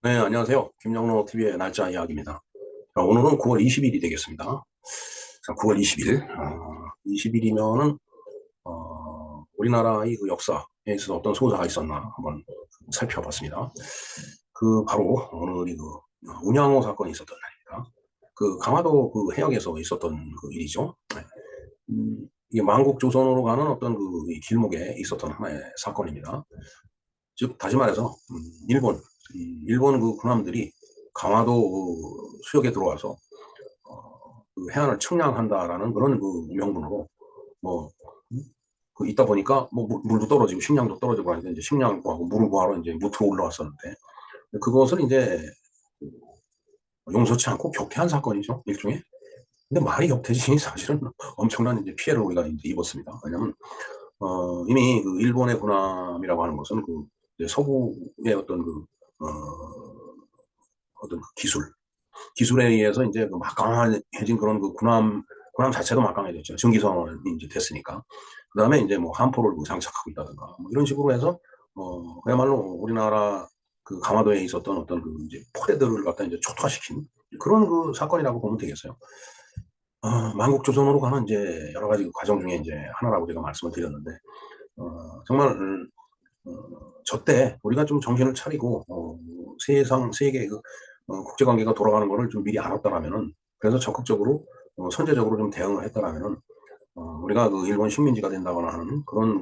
네, 안녕하세요. 김영로 TV의 날짜 이야기입니다. 자, 오늘은 9월 20일이 되겠습니다. 자, 9월 20일. 20일이면은, 우리나라의 그 역사에 있어서 어떤 소사가 있었나 한번 살펴봤습니다. 바로 오늘이 운양호 사건이 있었던 날입니다. 강화도 그 해역에서 있었던 그 일이죠. 네. 이게 만국조선으로 가는 어떤 이 길목에 있었던 하나의 사건입니다. 즉, 다시 말해서, 일본 그 군함들이 강화도 수역에 들어와서 그 해안을 측량한다라는 그런 그 명분으로 뭐 있다 보니까 뭐 물도 떨어지고 식량도 떨어지고 하니까 이제 식량을 구하고 물을 구하러 이제 무트로 올라왔었는데 그것을 이제 용서치 않고 격퇴한 사건이죠, 일종의. 근데 말이 격퇴지 사실은 엄청난 이제 피해를 우리가 이제 입었습니다. 왜냐하면 이미 그 일본의 군함이라고 하는 것은 이제 서구의 어떤 그 기술에 의해서 이제 그 막강해진 그런 그 군함 자체도 막강해졌죠. 전기선이 이제 됐으니까. 그 다음에 이제 뭐 함포를 뭐 장착하고 있다든가 뭐 이런 식으로 해서 그야말로 우리나라 그 강화도에 있었던 어떤 그 이제 포대들을 갖다 이제 초토화시킨 그런 그 사건이라고 보면 되겠어요. 만국조선으로 가는 이제 여러 가지 그 과정 중에 이제 하나라고 제가 말씀을 드렸는데, 정말, 저때 우리가 좀 정신을 차리고, 세계 국제관계가 돌아가는 거를 좀 미리 알았더라면은, 그래서 적극적으로, 선제적으로 좀 대응을 했더라면은, 우리가 그 일본 식민지가 된다거나 하는 그런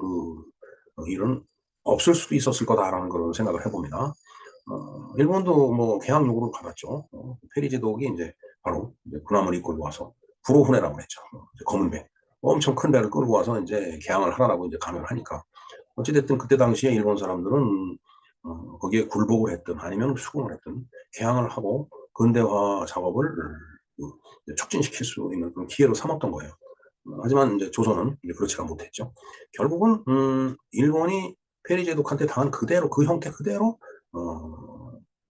일은 없을 수도 있었을 거다라는 그런 생각을 해봅니다. 일본도 뭐 개항 요구를 받았죠. 페리제독이 이제 바로 이제 군함을 이끌고 와서 구로훈해라고 했죠. 이제 검은 배, 엄청 큰 배를 끌고 와서 이제 개항을 하라고 이제 강요를 하니까 어찌됐든 그때 당시에 일본 사람들은 거기에 굴복을 했든 아니면 수긍을 했든 개항을 하고 근대화 작업을 촉진시킬 수 있는 그런 기회로 삼았던 거예요. 하지만 이제 조선은 이제 그렇지가 못했죠. 결국은 일본이 페리제독한테 당한 그대로 그 형태 그대로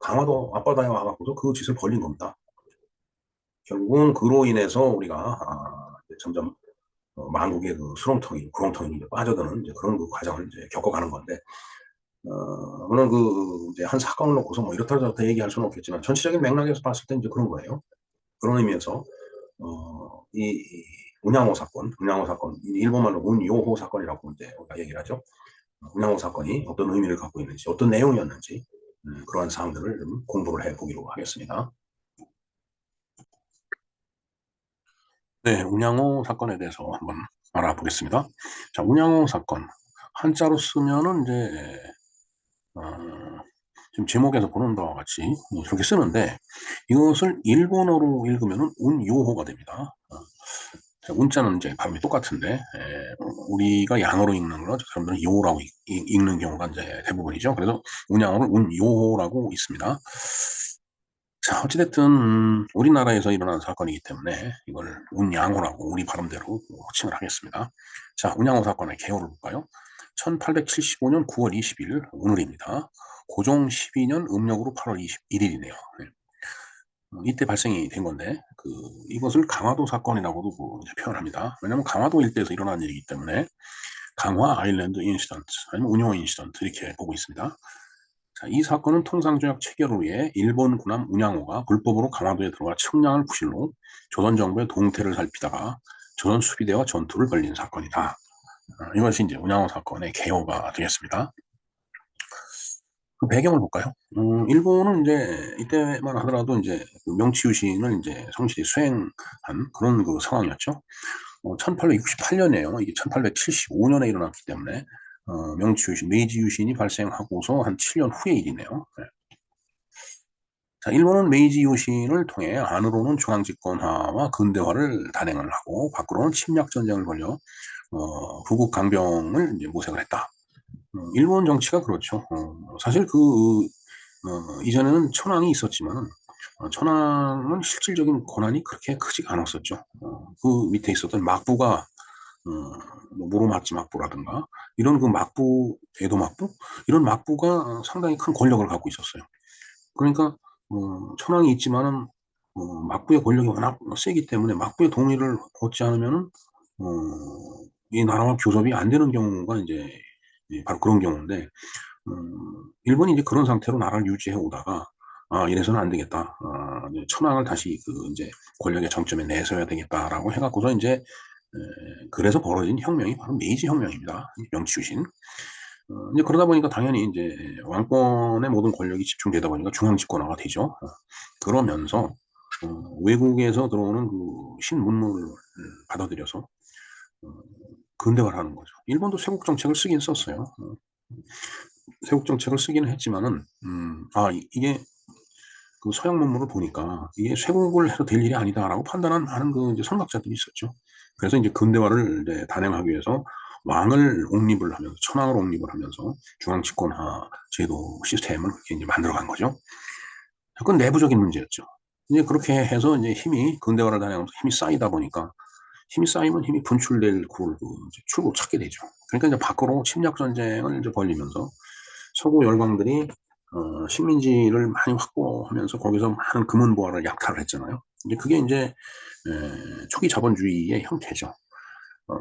강화도 앞바다에 와갖고서 그 짓을 벌린 겁니다. 결국은 그로 인해서 우리가 이제 점점 만국의 그 수렁텅이 구렁텅이 이제 빠져드는 이제 그런 그 과정을 이제 겪어가는 건데 물론 이제 한 사건을 놓고서 뭐 이렇다 저렇다 얘기할 수는 없겠지만 전체적인 맥락에서 봤을 때 이제 그런 거예요. 그런 의미에서 이 운양호 사건, 일본말로 운요호 사건이라고 이제 우리가 얘기를 하죠. 운양호 사건이 어떤 의미를 갖고 있는지, 어떤 내용이었는지 그러한 사항들을 좀 공부를 해보기로 하겠습니다. 네, 운양호 사건에 대해서 한번 알아보겠습니다. 자, 운양호 사건 한자로 쓰면은 이제 지금 제목에서 보는 바와 같이 이렇게 쓰는데 이것을 일본어로 읽으면은 운요호가 됩니다. 운자는 이제 발음이 똑같은데 우리가 양어로 읽는 거는 사람들은 요라고 읽는 경우가 이제 대부분이죠. 그래서 운양어를 운요호라고 있습니다. 자, 어찌됐든 우리나라에서 일어난 사건이기 때문에 이걸 운양호라고 우리 발음대로 호칭을 하겠습니다. 자, 운양호 사건의 개요를 볼까요? 1875년 9월 20일 오늘입니다. 고종 12년 음력으로 8월 21일이네요. 이때 발생이 된 건데 이것을 강화도 사건이라고도 이제 표현합니다. 왜냐하면 강화도 일대에서 일어난 일이기 때문에 강화 아일랜드 인시던트 아니면 운용 인시던트 이렇게 보고 있습니다. 자, 이 사건은 통상조약 체결을 위해 일본 군함 운양호가 불법으로 강화도에 들어가 측량을 구실로 조선 정부의 동태를 살피다가 조선 수비대와 전투를 벌린 사건이다. 이것이 이제 운양호 사건의 개요가 되겠습니다. 그 배경을 볼까요? 일본은 이제 이때만 하더라도 이제 명치유신을 이제 성실히 수행한 그런 그 상황이었죠. 1868년이에요. 이게 1875년에 일어났기 때문에 명치유신, 메이지유신이 발생하고서 한 7년 후의 일이네요. 네. 자, 일본은 메이지 유신을 통해 안으로는 중앙집권화와 근대화를 단행을 하고 밖으로는 침략 전쟁을 벌여 부국 강병을 이제 모색을 했다. 일본 정치가 그렇죠. 사실 이전에는 천황이 있었지만 천황은 실질적인 권한이 그렇게 크지가 않았었죠. 그 밑에 있었던 막부가 뭐 무로마치 막부라든가 이런 그 막부, 에도 막부 이런 막부가 상당히 큰 권력을 갖고 있었어요. 그러니까 천황이 있지만은 막부의 권력이 워낙 세기 때문에 막부의 동의를 얻지 않으면은 이 나라와 교섭이 안 되는 경우가 이제 바로 그런 경우인데 일본이 이제 그런 상태로 나라를 유지해 오다가 이래서는 안 되겠다. 이제 천황을 다시 이제 권력의 정점에 내세워야 되겠다라고 해갖고서 이제 그래서 벌어진 혁명이 바로 메이지 혁명입니다. 명치 유신. 이제 그러다 보니까 당연히 이제 왕권의 모든 권력이 집중되다 보니까 중앙 집권화가 되죠. 그러면서 외국에서 들어오는 그 신문물을 받아들여서 근대화를 하는 거죠. 일본도 쇄국 정책을 쓰긴 썼어요. 쇄국 정책을 쓰기는 했지만은 이게 그 서양 문물을 보니까 이게 쇄국을 해도 될 일이 아니다라고 판단하는 그 이제 선각자들이 있었죠. 그래서 이제 근대화를 이제 단행하기 위해서 왕을 옹립을 하면서 천황을 옹립을 하면서 중앙 집권화 제도 시스템을 그렇게 이제 만들어간 거죠. 그건 내부적인 문제였죠. 이제 그렇게 해서 이제 힘이 근대화를 단행하면서 힘이 쌓이다 보니까 힘이 쌓이면 힘이 분출될 구를 이제 출구를 찾게 되죠. 그러니까 이제 밖으로 침략 전쟁을 이제 벌리면서 서구 열강들이 식민지를 많이 확보하면서 거기서 많은 금은보화를 약탈을 했잖아요. 이제 그게 이제 초기 자본주의의 형태죠. 어,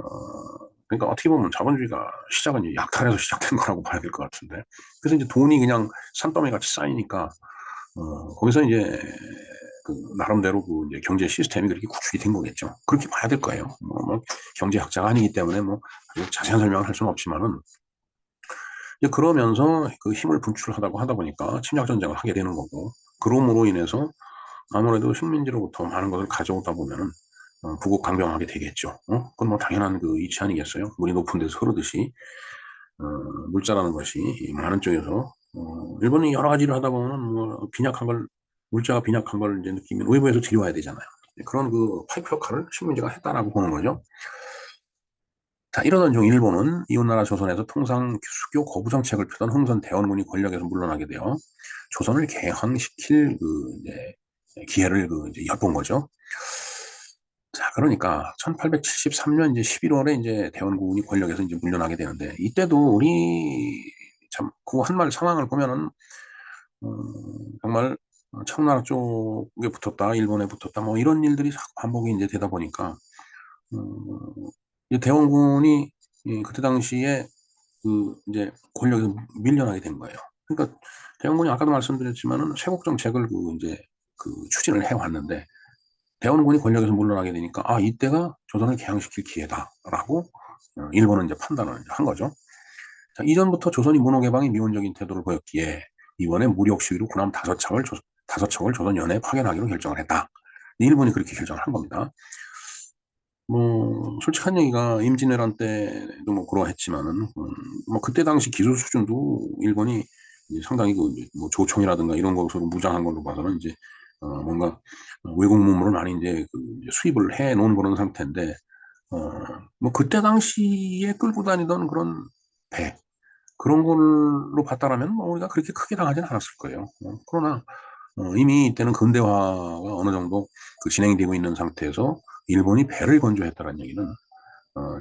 그러니까 어떻게 보면 자본주의가 시작은 이제 약탈에서 시작된 거라고 봐야 될 것 같은데. 그래서 이제 돈이 그냥 산더미 같이 쌓이니까 거기서 이제 그 나름대로 그 이제 경제 시스템이 그렇게 구축이 된 거겠죠. 그렇게 봐야 될 거예요. 뭐 경제학자가 아니기 때문에 뭐 자세한 설명을 할 수는 없지만은 이제 그러면서 그 힘을 분출하다고 하다 보니까 침략 전쟁을 하게 되는 거고, 그럼으로 인해서 아무래도 식민지로부터 많은 것을 가져오다 보면은 부국 강병하게 되겠죠. 그건 뭐 당연한 그 이치 아니겠어요? 물이 높은 데서 흐르듯이 어, 물자라는 것이 많은 쪽에서 일본이 여러 가지를 하다 보면 뭐 빈약한 걸 물자가 빈약한 걸 이제 느끼면 외부에서 들여와야 되잖아요. 그런 그 파이프 역할을 식민지가 했다라고 보는 거죠. 자, 이러던 중 일본은 이웃나라 조선에서 통상 수교 거부 정책을 펴던 흥선 대원군이 권력에서 물러나게 되어 조선을 개항시킬 그 이제 기회를 그 이제 엿본 거죠. 자, 그러니까 1873년 이제 11월에 이제 대원군이 권력에서 이제 물러나게 되는데 이때도 우리 참 그 한말 상황을 보면은 정말 청나라 쪽에 붙었다, 일본에 붙었다, 뭐 이런 일들이 자꾸 반복이 이제 되다 보니까 이 대원군이 그때 당시에 그 이제 권력에서 밀려나게 된 거예요. 그러니까 대원군이 아까도 말씀드렸지만은 쇄국 정책을 그 이제 그 추진을 해 왔는데 대원군이 권력에서 물러나게 되니까 이때가 조선을 개항시킬 기회다라고 일본은 이제 판단을 한 거죠. 자, 이전부터 조선이 문호개방에 미온적인 태도를 보였기에 이번에 무력 시위로 군함 5척을 조선 연해에 파견하기로 결정을 했다. 일본이 그렇게 결정을 한 겁니다. 뭐 솔직한 얘기가 임진왜란 때도 뭐 그러했지만은 뭐 그때 당시 기술 수준도 일본이 이제 상당히 그뭐 조총이라든가 이런 것으로 무장한 걸로 봐서는 이제 뭔가 외국 문물을 많이 이제 그 이제 수입을 해 놓은 그런 상태인데 뭐 그때 당시에 끌고 다니던 그런 배 그런 걸로 봤다라면 뭐 우리가 그렇게 크게 당하지는 않았을 거예요. 그러나 이미 이때는 근대화가 어느 정도 그 진행이 되고 있는 상태에서 일본이 배를 건조했다는 얘기는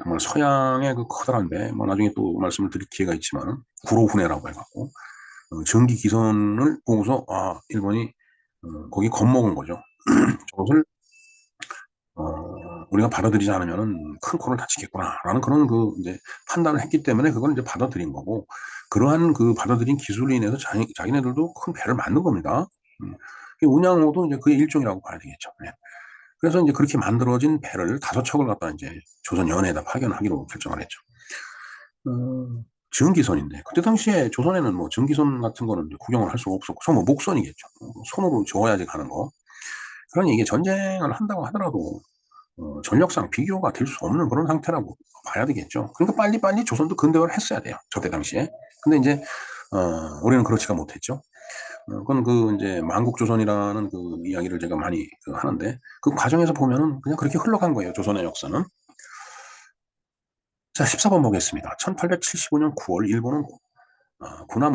정말 서양의 그 커다란 배, 뭐 나중에 또 말씀을 드릴 기회가 있지만 구로훈해라고 해갖고 전기 기선을 보고서 일본이 거기 겁먹은 거죠. 저것을 우리가 받아들이지 않으면은 큰 코를 다치겠구나라는 그런 그 이제 판단을 했기 때문에 그걸 이제 받아들인 거고 그러한 그 받아들인 기술로 인해서 자기네들도 큰 배를 만든 겁니다. 운양호도 이제 그의 일종이라고 봐야 되겠죠. 네. 그래서 이제 그렇게 만들어진 배를 5척을 갖다 이제 조선 연해에다 파견하기로 결정을 했죠. 전기선인데 그때 당시에 조선에는 뭐 전기선 같은 거는 이제 구경을 할 수가 없었고 뭐 목선이겠죠. 손으로 저어야지 가는 거. 그러니 이게 전쟁을 한다고 하더라도 전력상 비교가 될 수 없는 그런 상태라고 봐야 되겠죠. 그러니까 빨리빨리 조선도 근대화를 했어야 돼요. 저때 당시에. 근데 이제 우리는 그렇지가 못했죠. 그건 그 이제 만국조선이라는 그 이야기를 제가 많이 하는데 그 과정에서 보면은 그냥 그렇게 흘러간 거예요. 조선의 역사는. 자, 14번 보겠습니다. 1875년 9월 일본은 군함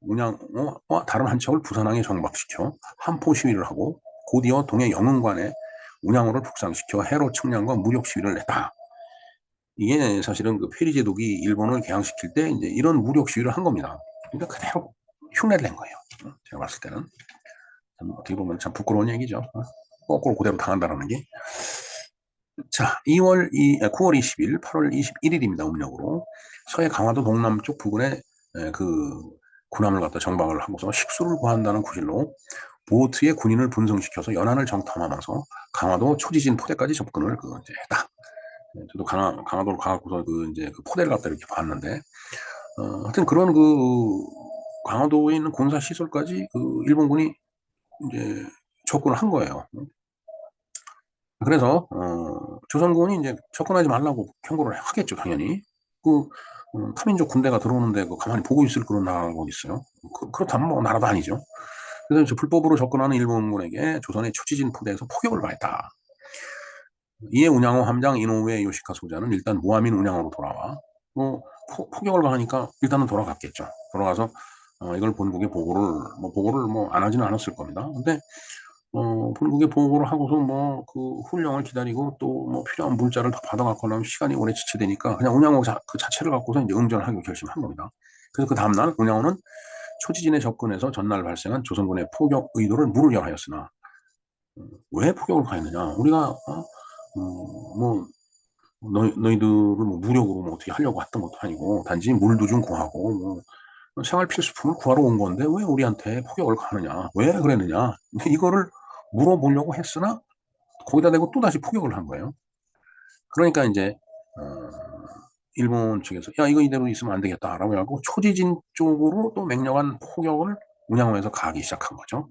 운양호와 다른 한 척을 부산항에 정박시켜 함포 시위를 하고 곧이어 동해 영흥관에 운양호를 북상시켜 해로 측량과 무력 시위를 했다. 이게 사실은 그 페리제독이 일본을 개항시킬 때 이제 이런 무력 시위를 한 겁니다. 그러니까 그대로 흉내를 낸 거예요. 제가 봤을 때는. 어떻게 보면 참 부끄러운 얘기죠. 거꾸로 그대로 당한다는 게. 자, 9월 20일, 8월 21일입니다. 음력으로. 서해 강화도 동남쪽 부근에 그 군함을 갖다 정박을 하고서 식수를 구한다는 구실로 보트에 군인을 분성시켜서 연안을 정탐하면서 강화도 초지진 포대까지 접근을 이제 했다. 저도 강화도를 가고서 이제 그 포대를 갖다 이렇게 봤는데, 하여튼 그런 강화도에 있는 군사 시설까지 일본군이 이제 접근을 한 거예요. 그래서 조선군이 이제 접근하지 말라고 경고를 하겠죠, 당연히. 타민족 군대가 들어오는데 가만히 보고 있을 그런 나라가 어디 있어요? 그렇다면 뭐 나라도 아니죠. 그래서 이제 불법으로 접근하는 일본군에게 조선의 초지진 포대에서 포격을 가했다. 이에 운양호 함장 이노우에 요시카 소자는 일단 무함인 운양호로 돌아와 포격을 가하니까 일단은 돌아갔겠죠. 돌아가서 이걸 본국에 보고를 안 하지는 않았을 겁니다. 근데 본국에 보고를 하고서 훈령을 기다리고 또 필요한 문자를 더 받아갖고 나면 시간이 오래 지체되니까 그냥 운양호 그 자체를 갖고서 이제 응전을 하기로 결심한 겁니다. 그래서 그 다음날 운양호는 초지진에 접근해서 전날 발생한 조선군의 포격 의도를 물으려 하였으나, 왜 포격을 가했느냐? 우리가 너희들을 무력으로 어떻게 하려고 했던 것도 아니고 단지 물도 좀 구하고 생활 필수품을 구하러 온 건데 왜 우리한테 포격을 가느냐? 왜 그랬느냐? 이거를 물어보려고 했으나 거기다 대고 또다시 포격을 한 거예요. 그러니까 이제 일본 측에서 야, 이거 이대로 있으면 안 되겠다라고 해갖고 초지진 쪽으로 또 맹렬한 포격을 운양호에서 가기 시작한 거죠.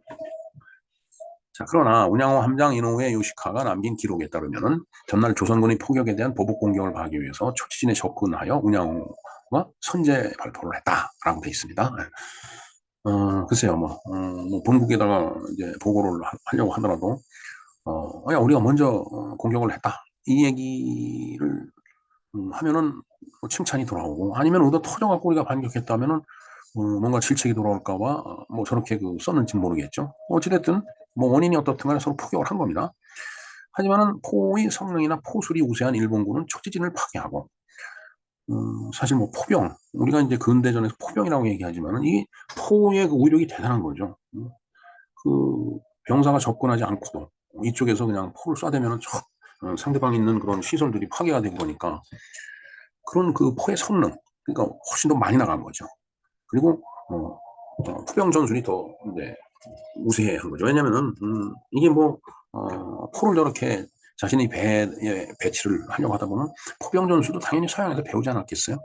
자, 그러나 운양호 함장 이노우에 요시카가 남긴 기록에 따르면은 전날 조선군의 포격에 대한 보복 공격을 가하기 위해서 초지진에 접근하여 운양호가 선제 발포를 했다라고 돼 있습니다. 글쎄요, 본국에다가 이제 보고를 하려고 하더라도, 야, 우리가 먼저 공격을 했다. 이 얘기를 하면은 칭찬이 돌아오고, 아니면 얻어 터져갖고 우리가 반격했다면은 뭔가 질책이 돌아올까봐 저렇게 썼는지 모르겠죠. 어찌됐든 원인이 어떻든 간에 서로 포격을 한 겁니다. 하지만은 포의 성능이나 포술이 우세한 일본군은 초지진을 파괴하고, 사실 포병, 우리가 이제 근대전에서 포병이라고 얘기하지만은 이 포의 위력이 대단한 거죠. 병사가 접근하지 않고도 이쪽에서 그냥 포를 쏴대면은 상대방이 있는 그런 시설들이 파괴가 된 거니까 그런 포의 성능, 그러니까 훨씬 더 많이 나간 거죠. 그리고 포병 전술이 더 이제 우세한 거죠. 왜냐면은 이게 포를 저렇게 자신의 배에 배치를 하려고 하다 보면 포병 전술도 당연히 서양에서 배우지 않았겠어요.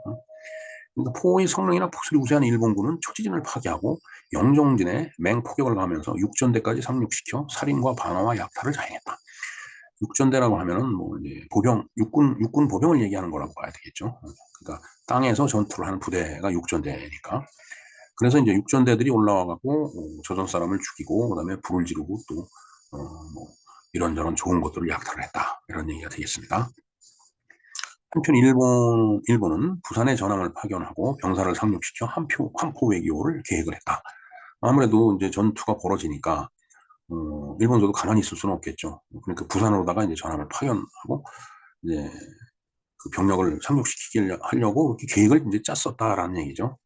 그러니까 포의 성능이나 포술이 우세한 일본군은 초지진을 파괴하고 영종진에 맹포격을 가하면서 육전대까지 상륙시켜 살인과 방어와 약탈을 자행했다. 육전대라고 하면은 이제 육군 보병을 얘기하는 거라고 봐야 되겠죠. 그러니까 땅에서 전투를 하는 부대가 육전대니까. 그래서 이제 육전대들이 올라와갖고 조선 사람을 죽이고 그다음에 불을 지르고 또 이런저런 좋은 것들을 약탈을 했다, 이런 얘기가 되겠습니다. 한편 일본은 부산에 전함을 파견하고 병사를 상륙시켜 함포 외교를 계획을 했다. 아무래도 이제 전투가 벌어지니까 일본도 가만히 있을 수는 없겠죠. 그러니까 부산으로다가 이제 전함을 파견하고 이제 그 병력을 상륙시키려고 이렇게 계획을 이제 짰었다라는 얘기죠.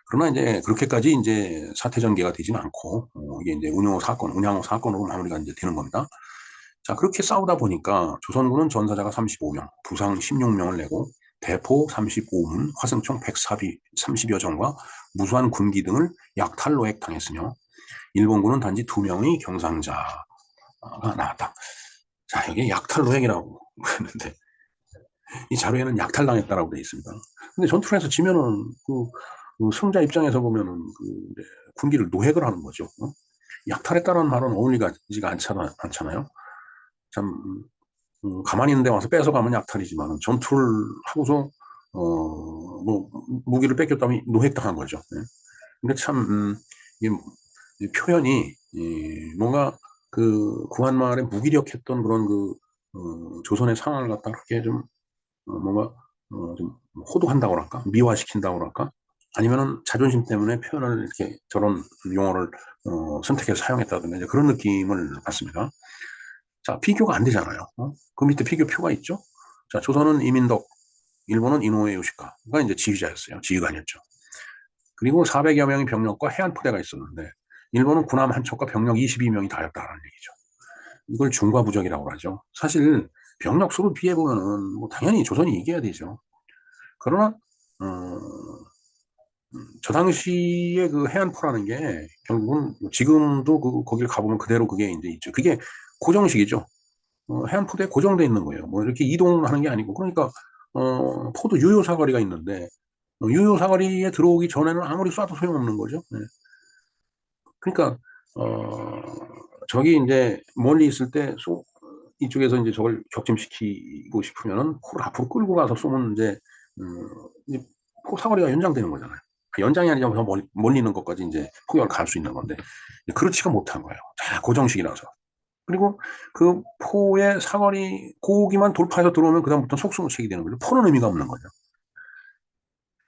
그러나 이제 그렇게까지 이제 사태 전개가 되지는 않고 이게 이제 운양호 사건으로 마무리가 이제 되는 겁니다. 자, 그렇게 싸우다 보니까 조선군은 전사자가 35명, 부상 16명을 내고 대포 35문, 화승총 130여 정과 무수한 군기 등을 약탈노획 당했으며 일본군은 단지 2명의 경상자가 나왔다. 자, 여기에 약탈노획이라고 했는데 이 자료에는 약탈당했다라고 되어 있습니다. 근데 전투를 해서 지면은 승자 입장에서 보면은 군기를 노획을 하는 거죠. 약탈했다는 말은 어울리지가 않잖아요. 참 가만히 있는데 와서 뺏어가면 약탈이지만 전투를 하고서 무기를 뺏겼다면 노획당한 거죠. 네. 근데 참 이 표현이 뭔가 구한말에 무기력했던 그런 조선의 상황을 갖다 그렇게 좀 뭔가 좀 호도한다고 할까, 미화시킨다고 할까, 아니면은 자존심 때문에 표현을 이렇게 저런 용어를 선택해서 사용했다든가 이제 그런 느낌을 받습니다. 자, 비교가 안 되잖아요. 그 밑에 비교표가 있죠. 자, 조선은 이민덕, 일본은 이노우에 요시카가 이제 지휘자였어요. 지휘관이었죠. 그리고 400여 명의 병력과 해안포대가 있었는데 일본은 군함 한 척과 병력 22명이 다였다는 얘기죠. 이걸 중과부적이라고 하죠. 사실 병력 수로 비해 보면은 당연히 조선이 이겨야 되죠. 그러나 저 당시에 그 해안포라는 게 결국은 지금도 거길 가보면 그대로 그게 이제 있죠. 그게 고정식이죠. 해안포대에 고정돼 있는 거예요. 뭐 이렇게 이동하는 게 아니고. 그러니까 포도 유효 사거리가 있는데 유효 사거리에 들어오기 전에는 아무리 쏴도 소용없는 거죠. 네. 그러니까 어, 저기 이제 멀리 있을 때 이쪽에서 이제 저걸 격침시키고 싶으면은 포를 앞으로 끌고 가서 쏘면 이제 포 사거리가 연장되는 거잖아요. 연장이 아니라 더 멀리 있는 것까지 이제 포격을 갈 수 있는 건데 그렇지가 못한 거예요. 다 고정식이라서. 그리고 그 포의 사거리 고기만 돌파해서 들어오면 그다음부터 속수무책이 되는 거죠. 포는 의미가 없는 거죠.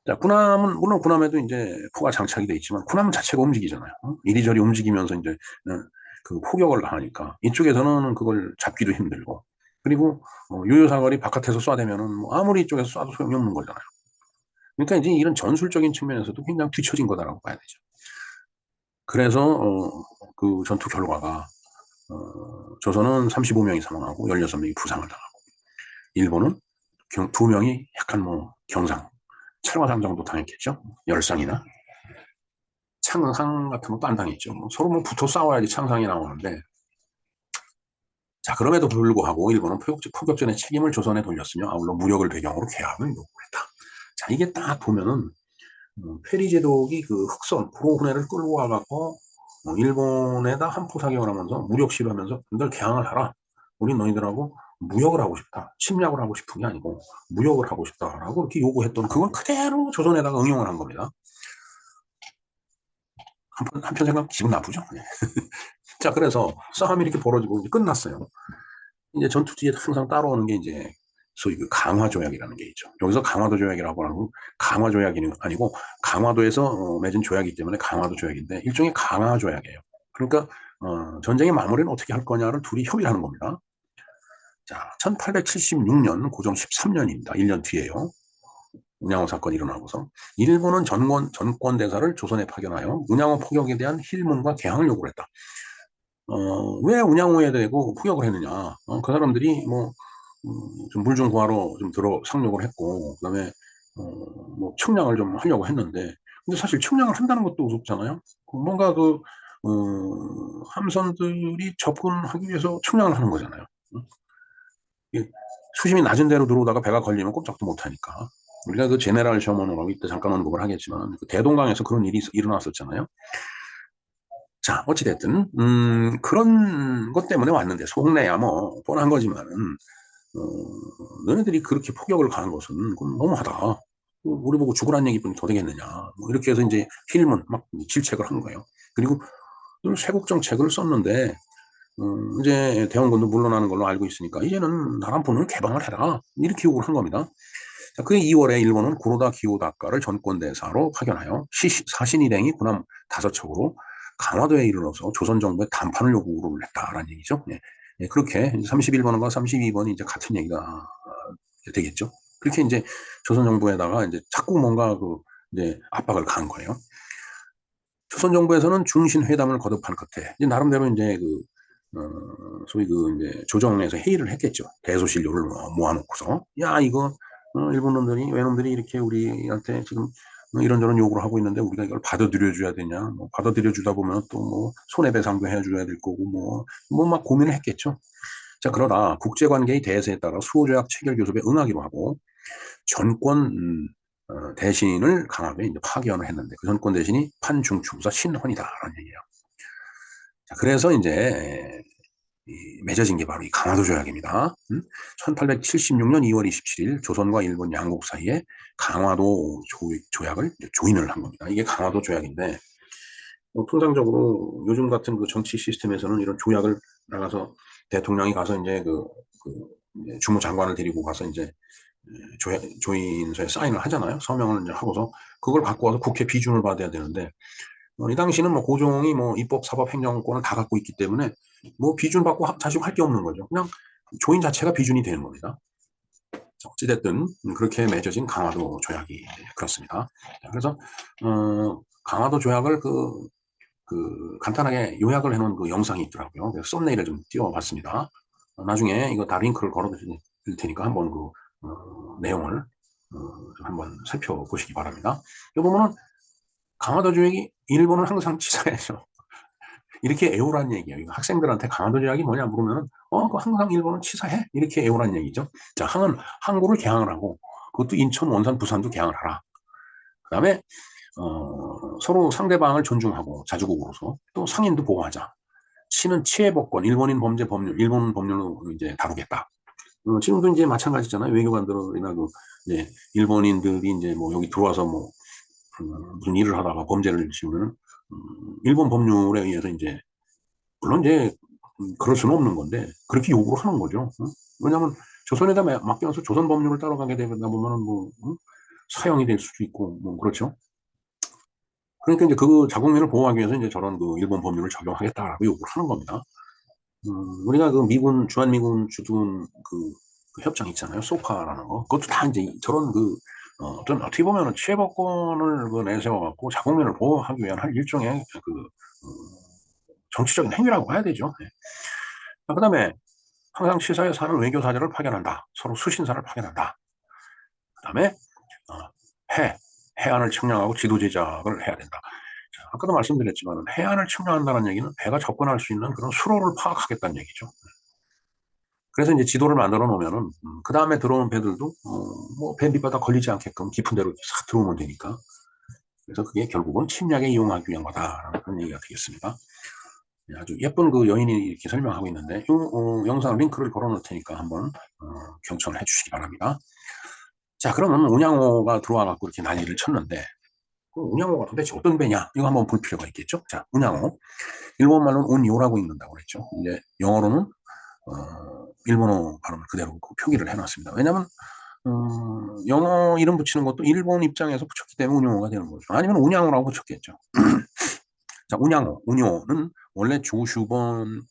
자, 군함은 물론 군함에도 이제 포가 장착이 돼 있지만 군함 자체가 움직이잖아요. 이리저리 움직이면서 이제 그 포격을 가하니까 이쪽에서는 그걸 잡기도 힘들고 그리고 유효 사거리 바깥에서 쏴대면은 뭐 아무리 이쪽에서 쏴도 소용이 없는 거잖아요. 그러니까 이제 이런 전술적인 측면에서도 굉장히 뒤처진 거다라고 봐야 되죠. 그래서 그 전투 결과가 조선은 35명이 사망하고 16명이 부상을 당하고 일본은 2명이 약간 뭐 경상, 철화상 정도 당했겠죠. 열상이나 창상 같은 것도 안 당했죠. 뭐 서로 뭐 붙어 싸워야지 창상이 나오는데 자 그럼에도 불구하고 일본은 포격전의 책임을 조선에 돌렸으며 아울러 무력을 배경으로 개항을 요구했다. 자 이게 딱 보면은 페리제독이 그 흑선 구로훈해를 끌고 와갖고 일본에다 한포 사격을 하면서 무력 시위하면서 너희들 개항을 하라. 우리 너희들하고 무역을 하고 싶다. 침략을 하고 싶은 게 아니고 무역을 하고 싶다라고 이렇게 요구했던 그걸 그대로 조선에다가 응용을 한 겁니다. 한편 생각 기분 나쁘죠? 네. 자 그래서 싸움이 이렇게 벌어지고 이제 끝났어요. 이제 전투 뒤에 항상 따라오는 게 이제 소위 그 강화 조약이라는 게 있죠. 여기서 강화도 조약이라고 하는 강화 조약이 아니고 강화도에서 맺은 조약이기 때문에 강화도 조약인데 일종의 강화 조약이에요. 그러니까 전쟁의 마무리는 어떻게 할 거냐를 둘이 협의를 하는 겁니다. 자, 1876년 고종 13년입니다. 1년 뒤에요. 운양호 사건이 일어나고서 일본은 전권 대사를 조선에 파견하여 운양호 포격에 대한 힐문과 개항을 요구를 했다. 왜 운양호에 대고 포격을 했느냐? 그 사람들이 뭐 좀 물 좀 구하러 좀 들어 상륙을 했고 그다음에 뭐 측량을 좀 하려고 했는데 근데 사실 측량을 한다는 것도 우습잖아요. 뭔가 함선들이 접근하기 위해서 측량을 하는 거잖아요. 수심이 낮은 데로 들어오다가 배가 걸리면 꼼짝도 못하니까. 우리가 그 제네랄 셔먼으로 이때 잠깐 언급을 하겠지만 그 대동강에서 그런 일이 일어났었잖아요. 자, 어찌됐든, 그런 것 때문에 왔는데, 속내야 뭐, 뻔한 거지만은, 너네들이 그렇게 폭격을 가한 것은, 그건 너무하다. 우리 보고 죽으란 얘기뿐이 더 되겠느냐. 뭐 이렇게 해서 이제 힐문 막 질책을 한 거예요. 그리고 쇄국 정책을 썼는데, 이제 대원군도 물러나는 걸로 알고 있으니까, 이제는 나란포는 개방을 해라. 이렇게 요구를 한 겁니다. 자, 그 2월에 일본은 구로다 기요다카를 전권대사로 파견하여 사신 일행이 군함 5척으로 강화도에 이르러서 조선 정부에 단판을 요구를 했다라는 얘기죠. 예. 예, 그렇게 31번과 32번이 이제 같은 얘기가 되겠죠. 그렇게 이제 조선 정부에다가 이제 자꾸 뭔가 이제 압박을 가한 거예요. 조선 정부에서는 중신 회담을 거듭한 끝에 이제 나름대로 이제 소위 이제 조정에서 회의를 했겠죠. 대소신료를 모아놓고서 야 이거 일본 놈들이 외놈들이 이렇게 우리한테 지금 이런저런 요구를 하고 있는데 우리가 이걸 받아들여 줘야 되냐? 뭐 받아들여 주다 보면 또 뭐 손해배상도 해줘야 될 거고 뭐 막 고민을 했겠죠. 자 그러다 국제관계의 대세에 따라 수호조약 체결 교섭에 응하기로 하고 전권 대신을 강하게 이제 파견을 했는데 그 전권 대신이 판중추부사 신헌이다라는 얘기예요. 자, 그래서 이제 맺어진 게 바로 이 강화도 조약입니다. 1876년 2월 27일 조선과 일본 양국 사이에 강화도 조약을 조인을 한 겁니다. 이게 강화도 조약인데 통상적으로 요즘 같은 그 정치 시스템에서는 이런 조약을 나가서 대통령이 가서 이제 이제 주무장관을 데리고 가서 이제 조인서에 사인을 하잖아요. 서명을 이제 하고서 그걸 갖고 와서 국회 비준을 받아야 되는데 이 당시는 뭐 고종이 뭐 입법, 사법, 행정권을 다 갖고 있기 때문에 뭐 비준 받고 자식 할 게 없는 거죠. 그냥 조인 자체가 비준이 되는 겁니다. 어찌됐든 그렇게 맺어진 강화도 조약이 그렇습니다. 그래서 강화도 조약을 간단하게 요약을 해놓은 그 영상이 있더라고요. 그래서 썸네일을 좀 띄워봤습니다. 나중에 이거 다 링크를 걸어드릴 테니까 한번 내용을 한번 살펴보시기 바랍니다. 이 부분은 강화도 조약이 일본은 항상 치사해서 이렇게 애호란 얘기예요. 이거 학생들한테 강화도 조약이 뭐냐 물으면 그 항상 일본은 치사해 이렇게 애호란 얘기죠. 자, 항구를 개항을 하고 그것도 인천, 원산, 부산도 개항을 하라. 그다음에 서로 상대방을 존중하고 자주국으로서 또 상인도 보호하자. 치는 치해법권, 일본인 범죄 법률, 일본 법률로 이제 다루겠다. 지금도 이제 마찬가지잖아요. 외교관들이나 이제 일본인들이 이제 뭐 여기 들어와서 뭐 무슨 일을 하다가 범죄를 지으면 일본 법률에 의해서 이제 물론 이제 그럴 수는 없는 건데 그렇게 요구를 하는 거죠. 왜냐하면 조선에다 맡겨서 조선 법률을 따라가게 되다 보면은 뭐 사형이 될 수도 있고 뭐 그렇죠. 그러니까 이제 그 자국민을 보호하기 위해서 이제 저런 그 일본 법률을 적용하겠다라고 요구를 하는 겁니다. 우리가 그 미군, 주한미군 주둔 그 협정 있잖아요. 소파라는 거. 그것도 다 이제 저런 어떤 어떻게 보면은 취해법권을 내세워갖고 자국민을 보호하기 위한 한 일종의 정치적인 행위라고 봐야 되죠. 네. 그 다음에 항상 시사에 사는 외교사절을 파견한다. 서로 수신사를 파견한다. 그 다음에 해안을 측량하고 지도 제작을 해야 된다. 자, 아까도 말씀드렸지만 해안을 측량한다는 얘기는 배가 접근할 수 있는 그런 수로를 파악하겠다는 얘기죠. 그래서 이제 지도를 만들어 놓으면은 그 다음에 들어오는 배들도 뭐 배 밑바닥 걸리지 않게끔 깊은 데로 싹 들어오면 되니까. 그래서 그게 결국은 침략에 이용하기 위한 거다라는 그런 얘기가 되겠습니다. 아주 예쁜 그 여인이 이렇게 설명하고 있는데 이 영상 링크를 걸어 놓을 테니까 한번 경청을 해주시기 바랍니다. 자, 그러면 운양호가 들어와 갖고 이렇게 난리를 쳤는데 운양호가 도대체 어떤 배냐 이거 한번 볼 필요가 있겠죠. 자, 운양호 일본말로는 운요라고 읽는다고 그랬죠. 이제 영어로는 일본어 발음을 그대로 표기를 해놨습니다. 왜냐하면 영어 이름 붙이는 것도 일본 입장에서 붙였기 때문에 운용호가 되는 거죠. 아니면 운양호라고 붙였겠죠. 자, 운요는 원래 조슈번이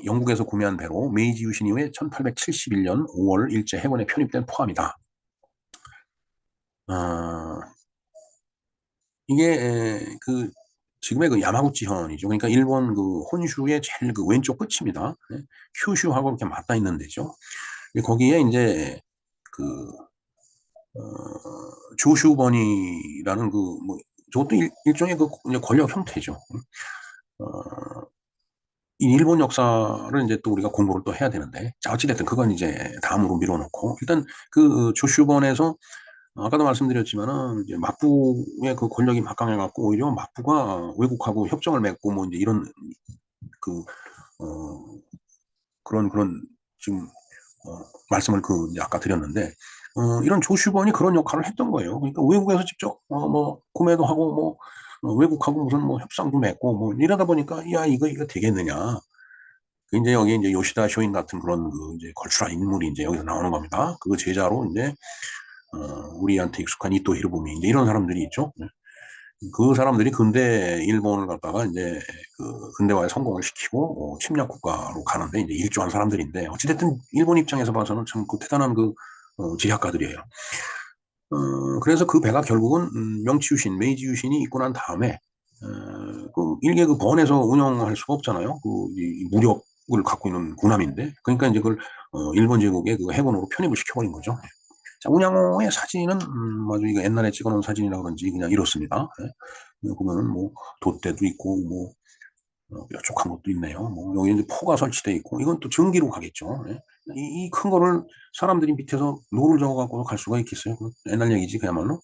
영국에서 구매한 배로 메이지 유신 이후에 1871년 5월 일제 해군에 편입된 포함이다. 이게 지금의 그 야마구치현이죠. 그러니까 일본 그 혼슈의 제일 그 왼쪽 끝입니다. 큐슈하고 이렇게 맞닿아 있는 데죠. 거기에 이제 그 조슈번이라는 뭐 저것도 일종의 그 권력 형태죠. 이 일본 역사를 이제 또 우리가 공부를 또 해야 되는데, 자, 어찌됐든 그건 이제 다음으로 밀어놓고, 일단 그 조슈번에서 아까도 말씀드렸지만은 이제 막부의 그 권력이 막강해갖고 오히려 막부가 외국하고 협정을 맺고 뭐 이제 이런 그 그런 지금 말씀을 이제 아까 드렸는데 이런 조슈번이 그런 역할을 했던 거예요. 그러니까 외국에서 직접 뭐 구매도 하고 뭐 외국하고 무슨 뭐 협상도 맺고 뭐 이러다 보니까 야 이거 되겠느냐. 이제 여기 이제 요시다 쇼인 같은 그런 이제 걸출한 인물이 이제 여기서 나오는 겁니다. 그 제자로 이제 우리한테 익숙한 이토 히로부미 이제 이런 사람들이 있죠. 그 사람들이 근대 일본을 갖다가 이제 그 근대화에 성공을 시키고 침략 국가로 가는데 이제 일조한 사람들인데 어찌됐든 일본 입장에서 봐서는 참 대단한 지략가들이에요. 그래서 그 배가 결국은 명치 유신, 메이지 유신이 있고 난 다음에 일개 번에서 운영할 수가 없잖아요. 이 무력을 갖고 있는 군함인데 그러니까 이제 그걸 일본 제국의 그 해군으로 편입을 시켜버린 거죠. 자, 운양호의 사진은 아주 이거 옛날에 찍어놓은 사진이라 그런지 그냥 이렇습니다. 보면은 뭐 돛대도 있고 뭐 뾰족한 것도 있네요. 뭐 여기 이제 포가 설치돼 있고 이건 또 전기로 가겠죠. 이 큰 거를 사람들이 밑에서 노를 저어갖고 갈 수가 있겠어요. 옛날 얘기지 그야말로.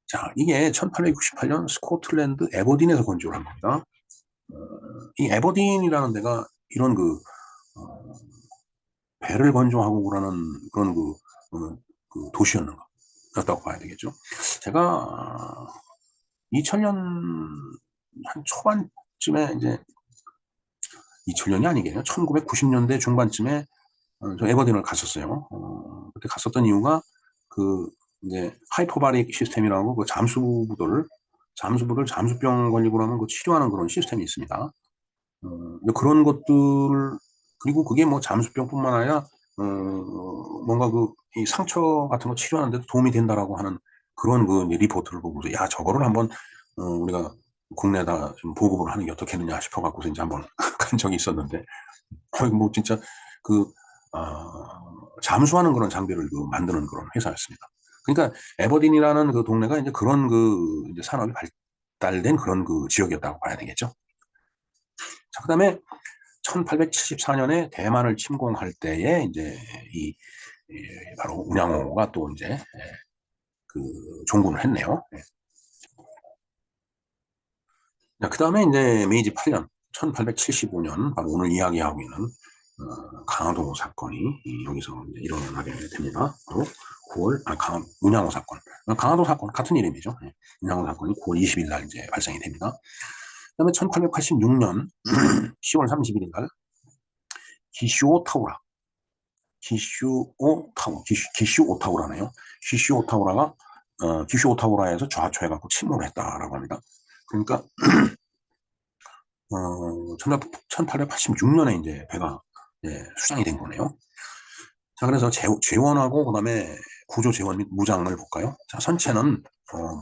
자, 이게 1898년 스코틀랜드 에버딘에서 건조를 한 겁니다. 이 에버딘이라는 데가 이런 배를 건조하고 그러는 그런 도시였다고 봐야 되겠죠. 제가 2000년 한 초반쯤에 이제 2000년이 아니겠네요. 1990년대 중반쯤에 저 에버딘을 갔었어요. 그때 갔었던 이유가 이제 하이퍼바릭 시스템이라고 잠수부들 잠수병 걸리고 그러면 치료하는 그런 시스템이 있습니다. 그런 것들 그리고 그게 뭐 잠수병뿐만 아니라 뭔가 이 상처 같은 거 치료하는 데도 도움이 된다라고 하는 그런 이제 리포트를 보고서 야 저거를 한번 우리가 국내에다 좀 보급을 하는 게 어떻겠느냐 싶어갖고서 이제 한번 간 적이 있었는데 뭐 진짜 잠수하는 그런 장비를 만드는 그런 회사였습니다. 그러니까 에버딘이라는 동네가 이제 그런 이제 산업이 발달된 그런 그 지역이었다고 봐야 되겠죠. 자, 그 다음에 1874년에 대만을 침공할 때에 이제 이 바로 운양호가 또 이제 그 종군을 했네요. 그 다음에 이제 메이지 8년, 1875년, 바로 오늘 이야기하고 있는 강화도 사건이 여기서 이제 일어나게 됩니다. 바로 9월, 운양호 사건. 강화도 사건, 같은 이름이죠. 운양호 사건이 9월 20일 날 이제 발생이 됩니다. 그 다음에 1886년 10월 31일 날 기슈오 타우라, 기슈오 타우라네요. 기슈오 타우라가, 기슈오 타우라에서 좌초해갖고 침몰을 했다라고 합니다. 그러니까, 1886년에 이제 배가 수장이 된 거네요. 자, 그래서 재원하고 그다음에 구조 재원 및 무장을 볼까요? 자, 선체는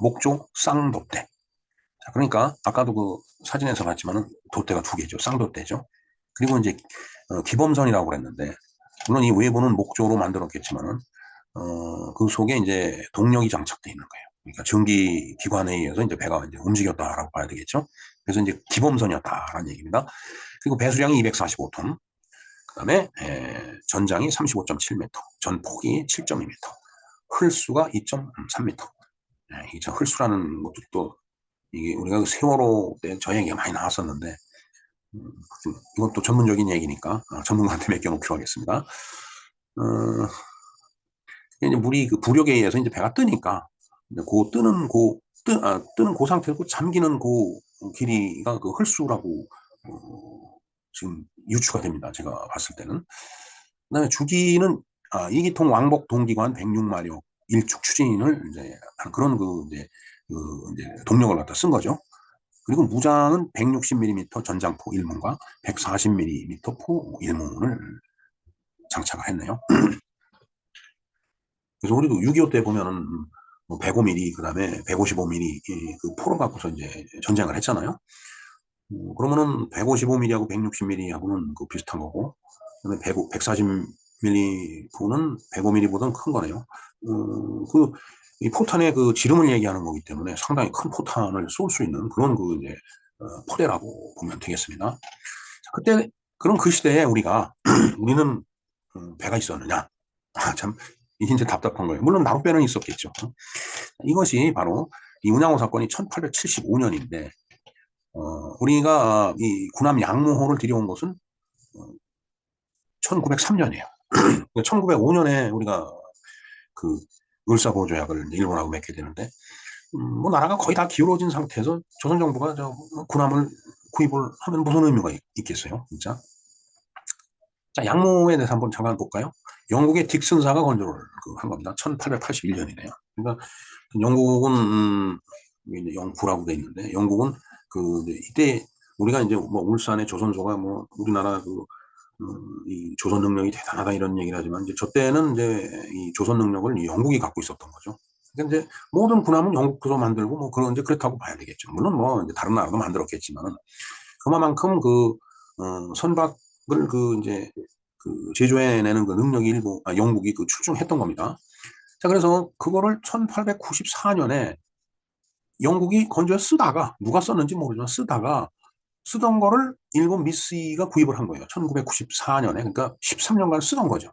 목조 쌍돛대. 자, 그러니까 아까도 그 사진에서 봤지만은 돛대가 두 개죠. 쌍돛대죠. 그리고 이제 기범선이라고 그랬는데 물론 이 외부는 목조로 만들었겠지만은 그 속에 이제 동력이 장착되어 있는 거예요. 그러니까 전기 기관에 의해서 이제 배가 이제 움직였다라고 봐야 되겠죠. 그래서 이제 기범선이었다라는 얘기입니다. 그리고 배수량이 245톤, 그다음에 전장이 35.7m, 전폭이 7.2m, 흘수가 2.3m. 이게 흘수라는 것도 또 이게 우리가 그 세월호 때 저 얘기가 많이 나왔었는데 이건 또 전문적인 얘기니까 전문가한테 맡겨놓기로 하겠습니다. 이제 물이 그 부력에 의해서 이제 배가 뜨니까 뜨는 그 상태고 잠기는 그 길이가 그 흘수라고 지금 유추가 됩니다. 제가 봤을 때는. 그다음에 주기는 2기통 왕복 동기관 106마력 일축 추진을 이제 그런 이제 동력을 갖다 쓴 거죠. 그리고 무장은 160mm 전장포 1문과 140mm 포 1문을 장착을 했네요. 그래서 우리도 6.25 때 보면은 105mm, 그 다음에 155mm 그 포를 갖고서 이제 전쟁을 했잖아요. 그러면은 155mm하고 160mm하고는 그 비슷한 거고, 그다음에 140mm 포는 105mm보다는 큰 거네요. 이 포탄의 그 지름을 얘기하는 거기 때문에 상당히 큰 포탄을 쏠 수 있는 그런 그 이제 포대라고 보면 되겠습니다. 자, 그때 그런 그 시대에 우리는 배가 있었느냐? 참 이제 답답한 거예요. 물론 나룻배는 있었겠죠. 이것이 바로 이 운양호 사건이 1875년인데 우리가 이 군함 양모호를 들여온 것은 1903년이에요. 1905년에 우리가 그 을사보조약을 일본하고 맺게 되는데 뭐 나라가 거의 다 기울어진 상태에서 조선 정부가 군함을 구입을 하면 무슨 의미가 있겠어요, 진짜? 자, 양모에 대해서 한번 잠깐 볼까요? 영국의 딕슨사가 건조를 한 겁니다. 1881년이네요. 그러니까 영국은 영구라고 돼 있는데 영국은 이때 우리가 이제 뭐 울산의 조선소가 뭐 우리나라 이 조선 능력이 대단하다 이런 얘기를 하지만 이제 저 때는 이제 이 조선 능력을 영국이 갖고 있었던 거죠. 근데 이제 모든 군함은 영국에서 만들고 뭐 그런 이제 그렇다고 봐야 되겠죠. 물론 뭐 이제 다른 나라도 만들었겠지만은 그만큼 선박을 이제 제조해내는 그 능력이 영국이 출중했던 겁니다. 자, 그래서 그거를 1894년에 영국이 건조해 쓰다가 누가 썼는지 모르지만 쓰던 거를 일본 미쓰이가 구입을 한 거예요. 1994년에. 그러니까 13년간 쓰던 거죠.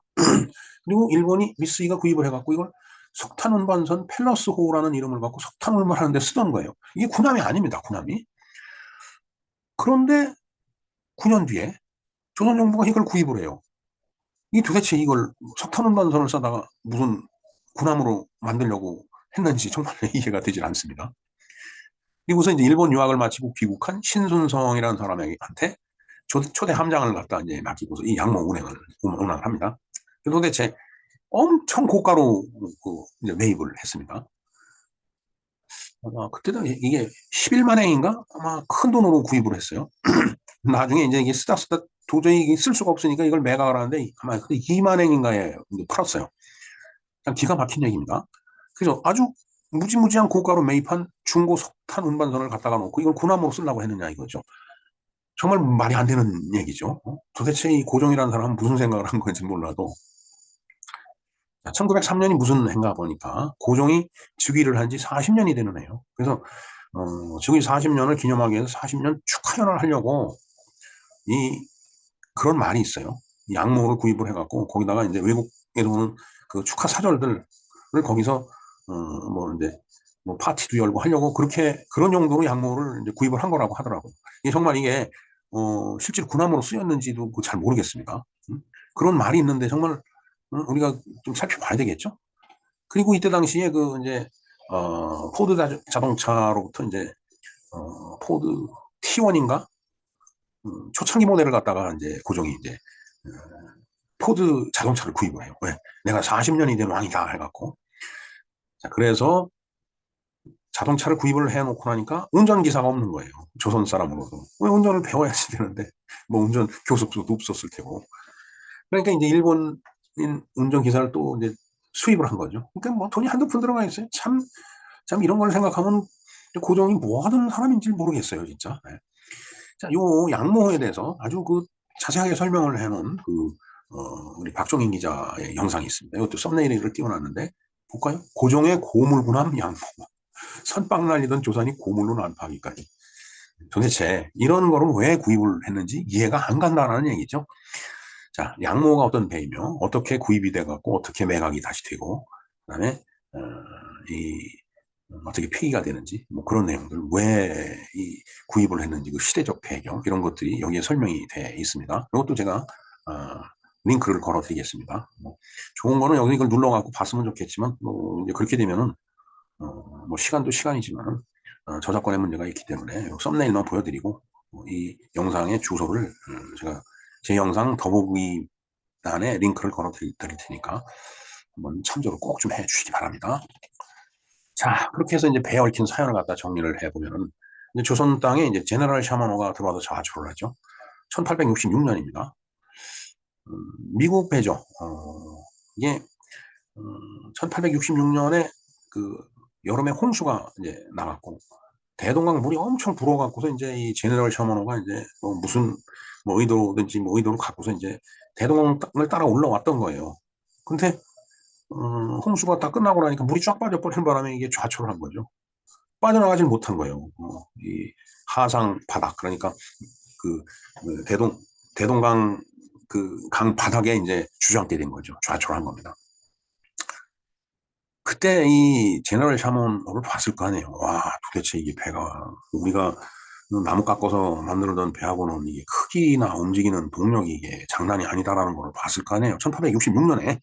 그리고 일본이 미쓰이가 구입을 해갖고 이걸 석탄 운반선 펠러스호라는 이름을 갖고 석탄 운반하는데 쓰던 거예요. 이게 군함이 아닙니다. 군함이. 그런데 9년 뒤에 조선 정부가 이걸 구입을 해요. 이 도대체 이걸 석탄 운반선을 써다가 무슨 군함으로 만들려고 했는지 정말 이해가 되질 않습니다. 그리고서 이제 일본 유학을 마치고 귀국한 신순성이라는 사람한테 초대 함장을 갖다 이제 맡기고서 이 양모 운항을 합니다. 도대체 엄청 고가로 이제 매입을 했습니다. 그때도 이게 11만 행인가? 아마 큰 돈으로 구입을 했어요. 나중에 이제 이게 쓰다 도저히 쓸 수가 없으니까 이걸 매각을 하는데 아마 2만 행인가에 팔았어요. 기가 막힌 얘기입니다. 그래서 아주 무지무지한 고가로 매입한 중고 석탄 운반선을 갖다가 놓고 이걸 군함으로 쓰려고 했느냐 이거죠. 정말 말이 안 되는 얘기죠. 도대체 이 고종이라는 사람은 무슨 생각을 한 건지 몰라도 1903년이 무슨 해인가 보니까 고종이 즉위를 한 지 40년이 되는 해요. 그래서 지금 40년을 기념하기 위해서 40년 축하연을 하려고 이 그런 말이 있어요. 양모를 구입을 해갖고 거기다가 이제 외국에서 오는 그 축하 사절들을 거기서 뭐 이제 뭐 파티도 열고 하려고 그렇게 그런 용도로 양모를 이제 구입을 한 거라고 하더라고요. 이게 정말 이게 실제로 군함으로 쓰였는지도 잘 모르겠습니다. 그런 말이 있는데 정말 우리가 좀 살펴봐야 되겠죠. 그리고 이때 당시에 그 이제 포드 자동차로부터 이제 포드 T1인가 초창기 모델을 갖다가 이제 고종이 이제 포드 자동차를 구입을 해요. 왜? 내가 40년이 된 왕이다 해갖고. 자, 그래서 자동차를 구입을 해놓고 나니까 운전기사가 없는 거예요. 조선 사람으로도. 왜 운전을 배워야지 되는데, 뭐 운전 교습소도 없었을 테고. 그러니까 이제 일본인 운전기사를 또 이제 수입을 한 거죠. 그러니까 뭐 돈이 한두 푼 들어가 있어요. 참 이런 걸 생각하면 고종이 뭐 하던 사람인지 모르겠어요, 진짜. 네. 자, 요 양모에 대해서 아주 그 자세하게 설명을 해놓은 우리 박종인 기자의 영상이 있습니다. 이것도 썸네일을 띄워놨는데, 볼까요? 고종의 고물군함 양모. 선빵 날리던 조선이 고물로 난파하기까지. 도대체 이런 거를 왜 구입을 했는지 이해가 안 간다는 얘기죠. 자, 양모가 어떤 배이며 어떻게 구입이 돼갖고 어떻게 매각이 다시 되고 그다음에 이 어떻게 폐기가 되는지 뭐 그런 내용들 왜 이 구입을 했는지 그 시대적 배경 이런 것들이 여기에 설명이 돼 있습니다. 이것도 제가 링크를 걸어 드리겠습니다. 뭐 좋은 거는 여기 이걸 눌러갖고 봤으면 좋겠지만 뭐 이제 그렇게 되면은 뭐 시간도 시간이지만 저작권의 문제가 있기 때문에 썸네일만 보여드리고 이 영상의 주소를 제가 제 영상 더보기란에 링크를 걸어 드릴 테니까 한번 참조를 꼭 좀 해주시기 바랍니다. 자, 그렇게 해서 이제 배에 얽힌 사연을 갖다 정리를 해보면은 이제 조선 땅에 이제 제너럴 샤머노가 들어와서 자초를 하죠. 1866년입니다. 미국 배죠. 이게 1866년에 그 여름에 홍수가 이제 나갔고 대동강 물이 엄청 불어갖고서 이제 이 제너럴 샤머노가 이제 무슨 뭐 의도든지 뭐 의도를 갖고서 이제 대동강을 따라 올라왔던 거예요. 근데 홍수가 다 끝나고 나니까 물이 쫙 빠져버리는 바람에 이게 좌초를 한 거죠. 빠져나가질 못한 거예요. 이 하상 바닥 그러니까 그 대동강 그 강 바닥에 이제 주저앉게 된 거죠. 좌초를 한 겁니다. 그때 이 제너럴 샤먼을 봤을 거 아니에요. 와, 도대체 이게 배가 우리가 나무 깎아서 만들던 배하고는 이게 크기나 움직이는 동력이 이게 장난이 아니다라는 걸 봤을 거 아니에요. 1866년에.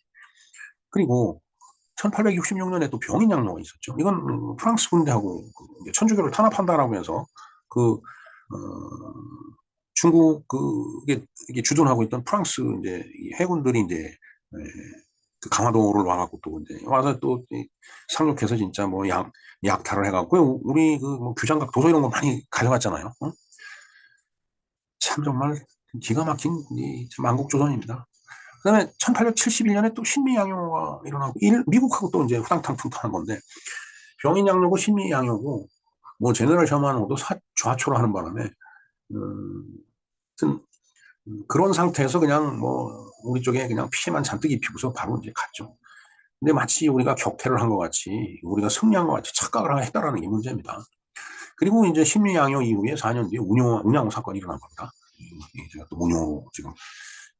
그리고 1866년에 또 병인양로가 있었죠. 이건 프랑스 군대하고 천주교를 탄압한다라고 해서 그 중국 이게 주둔하고 있던 프랑스 이제 해군들이 이제 그 강화도를 와갖고 또 이제 와서 또 상륙해서 진짜 뭐 약탈을 해갖고 우리 그 뭐 규장각 도서 이런 거 많이 가져갔잖아요. 참 정말 기가 막힌 만국조선입니다. 그다음에 1871년에 또 신미양요가 일어나고 미국하고 또 이제 후당탕탕탕한 건데 병인양요고 신미양요고 뭐 제너럴 셔먼하고도 좌초를 하는 바람에 하여튼 그런 상태에서 그냥 뭐 우리 쪽에 그냥 피해만 잔뜩 입히고서 바로 이제 갔죠. 근데 마치 우리가 격퇴를 한 것 같이 우리가 승리한 것 같이 착각을 했다라는 게 문제입니다. 그리고 이제 신미양요 이후에 4년 뒤에 운양호 사건이 일어난 겁니다. 제가 또 운용호 지금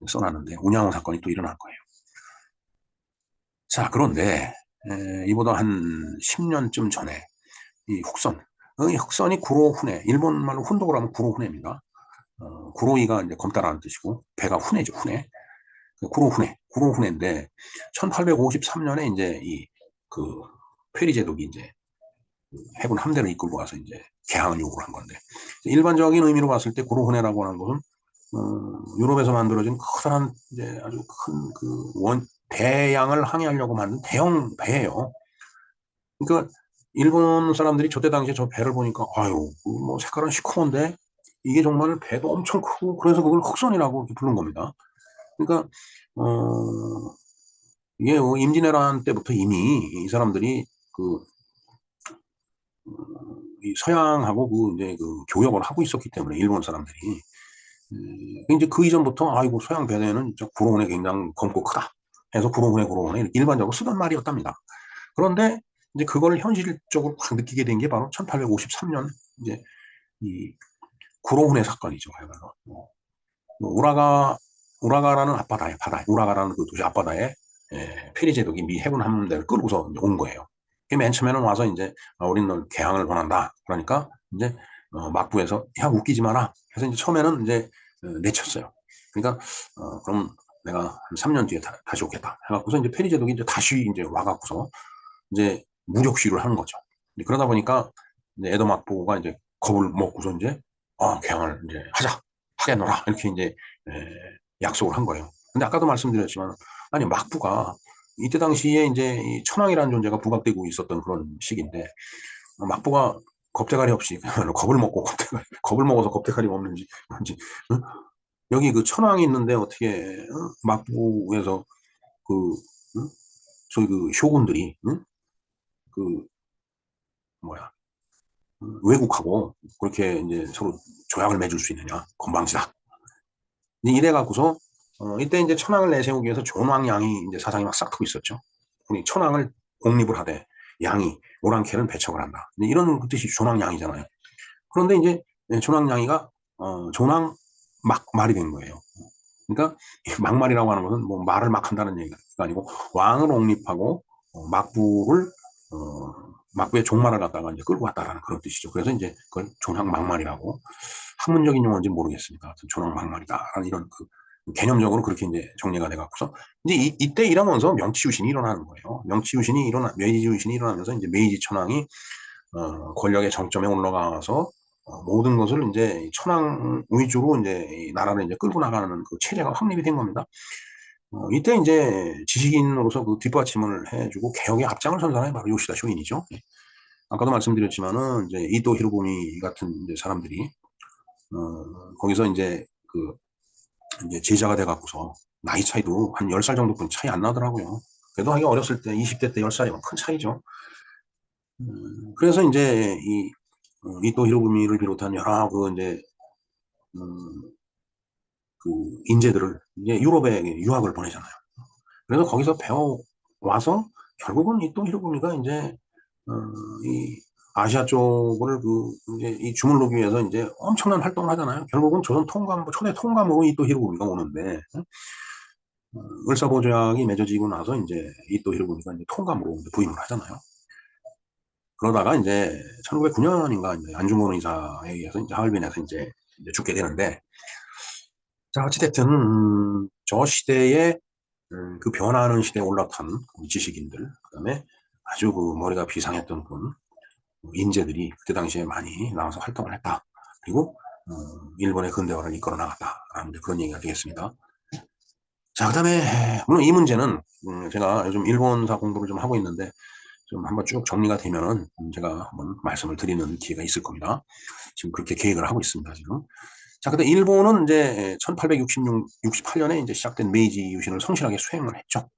써놨는데 운양호 사건이 또 일어난 거예요. 자, 그런데 이보다 한 10년쯤 전에 이 흑선이 구로훈해, 일본 말로 훈독을 하면 구로훈해입니다. 구로이가 이제 검다라는 뜻이고 배가 훈해죠, 훈해. 구로훈해인데 1853년에 이제 이 그 페리 제독이 이제 해군 함대를 이끌고 와서 이제 개항을 요구를 한 건데 일반적인 의미로 봤을 때 구로훈해라고 하는 것은 유럽에서 만들어진 커다란 이제 아주 큰 그 대양을 항해하려고 만든 대형 배예요. 그러니까 일본 사람들이 저때 당시에 저 배를 보니까 아유 뭐 색깔은 시커먼데 이게 정말 배도 엄청 크고 그래서 그걸 흑선이라고 이렇게 부른 겁니다. 그러니까 이게 임진왜란 때부터 이미 이 사람들이 그 이 서양하고 그 이제 그 교역을 하고 있었기 때문에 일본 사람들이 이제 그 이전부터 아이고 서양 배대는 구로훈해 굉장히 검고 크다 해서 구로훈해 일반적으로 쓰던 말이었답니다. 그런데 이제 그걸 현실적으로 확 느끼게 된 게 바로 1853년 이제 이 구로훈의 사건이죠. 우라가라는 앞바다에 우라가라는 그 도시 앞바다에 페리 제독이 미 해군 함대를 끌고서 이제 온 거예요. 맨 처음에는 와서 이제 우리는 널 개항을 원한다. 그러니까 이제 막부에서 야 웃기지 마라. 그래서 이제 처음에는 이제 내쳤어요. 그러니까 그럼 내가 한 3년 뒤에 다시 오겠다. 해갖고서 이제 페리 제독이 이제 다시 이제 와갖고서 이제 무력 시위를 하는 거죠. 그러다 보니까 이제 에도 막부가 이제 겁을 먹고서 이제 개항을 이제 하겠노라 이렇게 이제 약속을 한 거예요. 근데 아까도 말씀드렸지만 아니 막부가 이때 당시에 이제 이 천황이라는 존재가 부각되고 있었던 그런 시기인데 막부가 겁대가리 없이 그냥 겁을 먹고 겁을 먹어서 겁대가리가 없는지 뭔지 응? 여기 그 천황이 있는데 어떻게 막부에서 그 응? 저희 그 쇼군들이 응? 그 뭐야 외국하고 그렇게 이제 서로 조약을 맺을 수 있느냐 건방지다. 이래 갖고서 이때 이제 천황을 내세우기 위해서 존왕양이 이제 사상이 막 싹트고 있었죠. 우리 천황을 공립을 하되 양이 오랑캐는 배척을 한다. 이런 뜻이 존왕양이잖아요. 그런데 이제 존왕양이가 존왕 막말이 된 거예요. 그러니까 막말이라고 하는 것은 뭐 말을 막 한다는 얘기가 아니고 왕을 옹립하고 막부를 막부의 종말을 갖다가 이제 끌고 왔다라는 그런 뜻이죠. 그래서 이제 그걸 존왕 막말이라고 학문적인 용어인지 모르겠습니다. 존왕 막말이다라는 이런 그 개념적으로 그렇게 이제 정리가 돼갖고서 이제 이때 일하면서 명치유신이 일어나는 거예요. 메이지유신이 일어나면서 이제 메이지 천황이 권력의 정점에 올라가서 모든 것을 이제 천황 위주로 이제 이 나라를 이제 끌고 나가는 그 체제가 확립이 된 겁니다. 이때 이제 지식인으로서 그 뒷받침을 해주고 개혁의 앞장을 선 사람이 바로 요시다 쇼인이죠. 아까도 말씀드렸지만은 이제 이토 히로부미 같은 이제 사람들이 거기서 이제 그 이제 제자가 돼갖고서 나이 차이도 한 10살 정도뿐 차이 안 나더라고요. 그래도 하기 어렸을 때 20대 때 10살이면 큰 차이죠. 그래서 이제 이토 히로부미를 비롯한 여러 그 이제 그 인재들을 이제 유럽에 유학을 보내잖아요. 그래서 거기서 배워 와서 결국은 이토 히로부미가 이제 이 아시아 쪽을 그 이제 이 주물르기 위해서 이제 엄청난 활동을 하잖아요. 결국은 조선 통감 초대 통감으로 이토 히로부미가 오는데 을사보조약이 맺어지고 나서 이제 이토 히로부미가 이제 통감으로 이제 부임을 하잖아요. 그러다가 이제 1909년인가 이제 안중근 의사에 의해서 이제 하얼빈에서 이제 죽게 되는데 자 어찌됐든 저 시대에 그 변화하는 시대에 올라탄 지식인들 그다음에 아주 그 머리가 비상했던 분 인재들이 그때 당시에 많이 나와서 활동을 했다. 그리고 일본의 근대화를 이끌어 나갔다라는 그런 얘기가 되겠습니다. 자, 그다음에 물론 이 문제는 제가 요즘 일본사 공부를 좀 하고 있는데 좀 한번 쭉 정리가 되면은 제가 한번 말씀을 드리는 기회가 있을 겁니다. 지금 그렇게 계획을 하고 있습니다, 지금. 자, 근데 일본은 이제 1866, 68년에 이제 시작된 메이지 유신을 성실하게 수행을 했죠.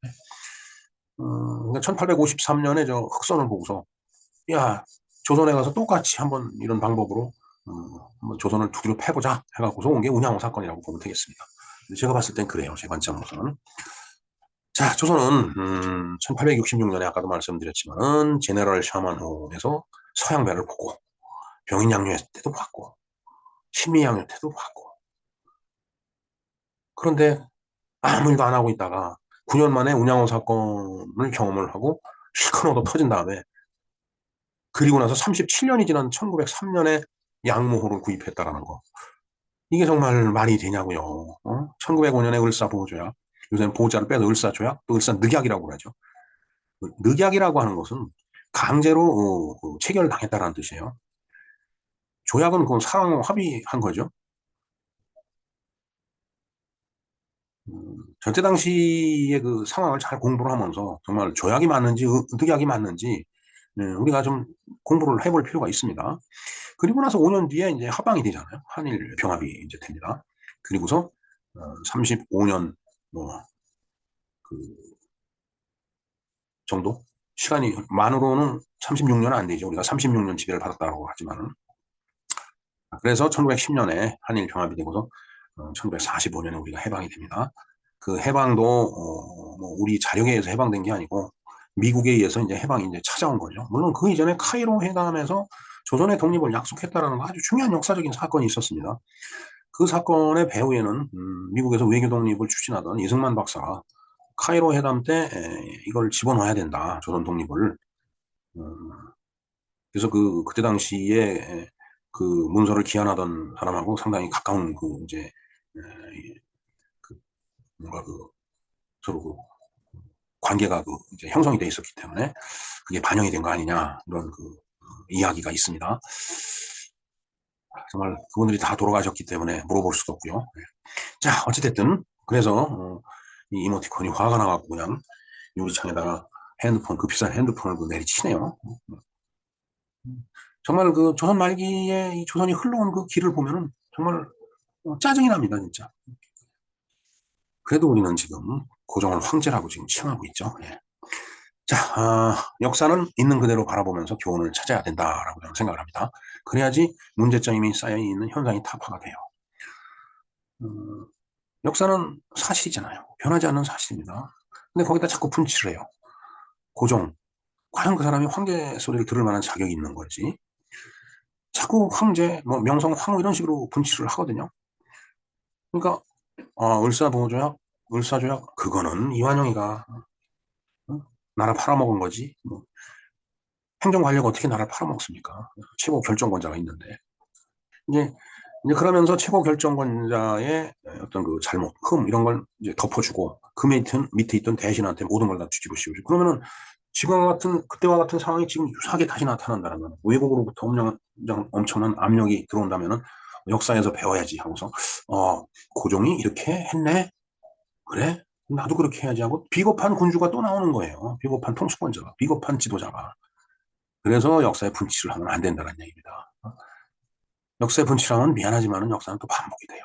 그러니까 1853년에 저 흑선을 보고서 야, 조선에 가서 똑같이 한번 이런 방법으로 한번 조선을 두드려 패보자 해갖고서 온 게 운양호 사건이라고 보면 되겠습니다. 제가 봤을 땐 그래요, 제 관점으로서는. 자, 조선은 1866년에 아까도 말씀드렸지만은 제네럴 샤먼호에서 서양배를 보고 병인양요 때도 봤고 신미양요 때도 봤고 그런데 아무 일도 안 하고 있다가 9년 만에 운양호 사건을 경험을 하고 실컷 얻어 터진 다음에 그리고 나서 37년이 지난 1903년에 양모호를 구입했다라는 거. 이게 정말 말이 되냐고요. 1905년에 을사보호조약, 요새는 보호자를 빼서 을사조약, 또 을사늑약이라고 그러죠. 늑약이라고 하는 것은 강제로 그 체결당했다라는 뜻이에요. 조약은 그건 사랑 합의한 거죠. 저때 당시의 그 상황을 잘 공부를 하면서 정말 조약이 맞는지 늑약이 맞는지 우리가 좀 공부를 해볼 필요가 있습니다. 그리고 나서 5년 뒤에 이제 합방이 되잖아요. 한일 병합이 이제 됩니다. 그리고서 35년 뭐 그 정도 시간이 만으로는 36년은 안 되죠. 우리가 36년 지배를 받았다고 하지만은 그래서 1910년에 한일 병합이 되고서 1945년에 우리가 해방이 됩니다. 그 해방도 뭐 우리 자력에 의해서 해방된 게 아니고 미국에 의해서 이제 해방이 이제 찾아온 거죠. 물론 그 이전에 카이로 회담에서 조선의 독립을 약속했다라는 아주 중요한 역사적인 사건이 있었습니다. 그 사건의 배후에는 미국에서 외교 독립을 추진하던 이승만 박사가 카이로 회담 때 이걸 집어넣어야 된다, 조선 독립을. 음, 그래서 그때 당시에 그 문서를 기한하던 사람하고 상당히 가까운 그 이제 그 뭔가 서로 관계가 이제 형성이 돼 있었기 때문에 그게 반영이 된 거 아니냐, 이런 이야기가 있습니다. 정말 그분들이 다 돌아가셨기 때문에 물어볼 수도 없고요. 자, 어찌됐든 그래서 이 이모티콘이 화가 나갖고 그냥 유리창에다가 핸드폰, 그 비싼 핸드폰을 내리치네요. 정말 조선 말기에 이 조선이 흘러온 그 길을 보면은 정말 짜증이 납니다, 진짜. 그래도 우리는 지금 고종을 황제라고 지금 칭하고 있죠. 예. 자, 역사는 있는 그대로 바라보면서 교훈을 찾아야 된다라고 저는 생각을 합니다. 그래야지 문제점이 쌓여있는 현상이 타파가 돼요. 역사는 사실이잖아요. 변하지 않는 사실입니다. 근데 거기다 자꾸 분치를 해요. 고종, 과연 그 사람이 황제 소리를 들을 만한 자격이 있는 건지, 자꾸 황제, 뭐 명성 황후 이런 식으로 분치를 하거든요. 그러니까 을사조약, 을사조약 그거는 이완용이가 나라 팔아먹은 거지. 뭐, 행정 관료가 어떻게 나라를 팔아먹습니까? 최고 결정권자가 있는데. 이제 그러면서 최고 결정권자의 어떤 그 잘못, 흠 이런 걸 이제 덮어주고 그 밑에 있던 대신한테 모든 걸 다 뒤집어 씌우죠. 그러면은 그때와 같은 상황이 지금 유사하게 다시 나타난다는 거는 외국으로부터 엄청난 압력이 들어온다면은 역사에서 배워야지 하고서 고종이 이렇게 했네, 그래 나도 그렇게 해야지 하고 비겁한 군주가 또 나오는 거예요. 비겁한 통수권자가, 비겁한 지도자가. 그래서 역사에 분치를 하면 안 된다는 얘기입니다. 역사에 분칠하면 미안하지만은 역사는 또 반복이 돼요.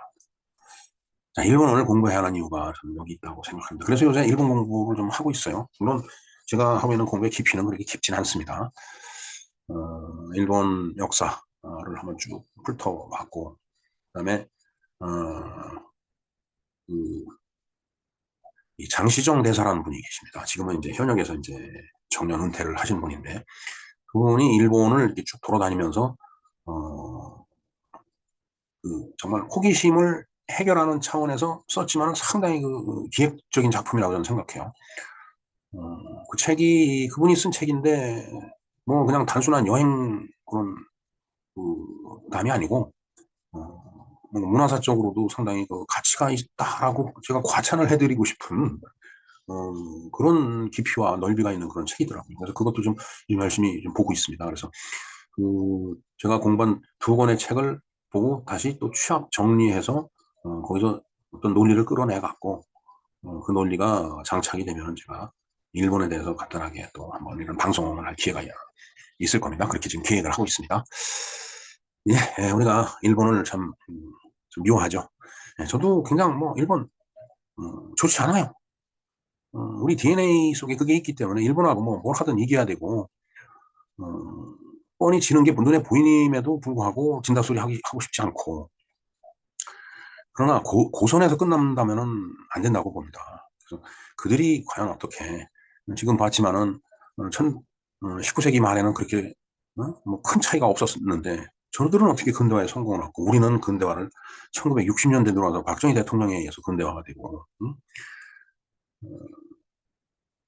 자, 일본어를 공부해야 하는 이유가 저는 여기 있다고 생각합니다. 그래서 요새 일본 공부를 좀 하고 있어요. 물론 제가 하고 있는 공부의 깊이는 그렇게 깊진 않습니다. 일본 역사를 한번 쭉 훑어봤고, 그다음에 어, 이 장시정 대사라는 분이 계십니다. 지금은 이제 현역에서 이제 정년 은퇴를 하신 분인데, 그분이 일본을 이렇게 쭉 돌아다니면서 정말 호기심을 해결하는 차원에서 썼지만 상당히 기획적인 작품이라고 저는 생각해요. 그 책이 그분이 쓴 책인데 뭐 그냥 단순한 여행 그런 남이 아니고 뭔가 문화사적으로도 상당히 가치가 있다라고 제가 과찬을 해드리고 싶은 그런 깊이와 넓이가 있는 그런 책이더라고요. 그래서 그것도 좀 열심히 좀 보고 있습니다. 그래서 제가 공부한 두 권의 책을 보고 다시 또 취합 정리해서 거기서 어떤 논리를 끌어내 갖고 그 논리가 장착이 되면 제가 일본에 대해서 간단하게 또 한번 이런 방송을 할 기회가 있을 겁니다. 그렇게 지금 계획을 하고 있습니다. 예, 우리가 일본을 참 좀 미워하죠. 예, 저도 굉장히 뭐 일본 좋지 않아요. 우리 DNA 속에 그게 있기 때문에 일본하고 뭐 뭘 하든 이겨야 되고 어, 뻔히 지는 게 눈에 보임에도 불구하고 진다 소리 하고 싶지 않고, 그러나 고선에서 끝난다면은 안 된다고 봅니다. 그래서 그들이 과연 어떻게, 지금 봤지만은 19세기 말에는 그렇게 뭐 큰 차이가 없었는데 저들은 어떻게 근대화에 성공을 했고 우리는 근대화를 1960년대 들어와서 박정희 대통령에 의해서 근대화가 되고,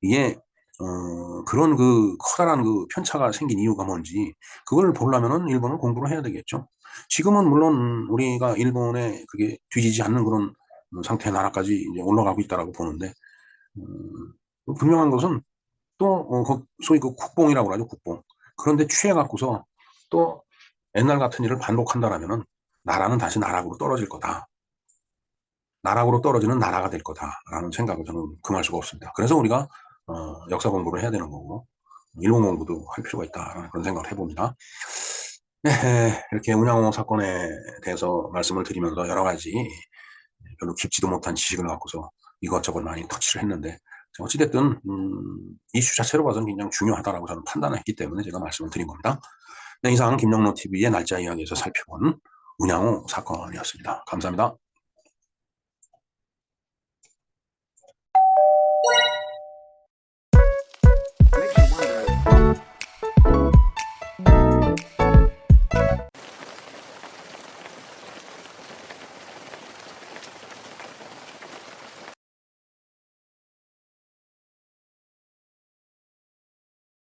이게 그런 커다란 편차가 생긴 이유가 뭔지 그걸 보려면은 일본을 공부를 해야 되겠죠. 지금은 물론 우리가 일본에 그게 뒤지지 않는 그런 상태의 나라까지 이제 올라가고 있다라고 보는데, 분명한 것은 또 소위 국뽕이라고 하죠, 국뽕. 그런데 취해 갖고서 또 옛날 같은 일을 반복한다라면은 나라는 다시 나락으로 떨어질 거다. 나락으로 떨어지는 나라가 될 거다라는 생각을 저는 금할 수가 없습니다. 그래서 우리가 역사 공부를 해야 되는 거고 일본 공부도 할 필요가 있다라는 그런 생각을 해봅니다. 네, 이렇게 운양호 사건에 대해서 말씀을 드리면서 여러 가지 별로 깊지도 못한 지식을 갖고서 이것저것 많이 터치를 했는데, 어찌됐든 이슈 자체로 봐서는 굉장히 중요하다라고 저는 판단을 했기 때문에 제가 말씀을 드린 겁니다. 네, 이상 김영로 TV의 날짜 이야기에서 살펴본 운양호 사건이었습니다. 감사합니다.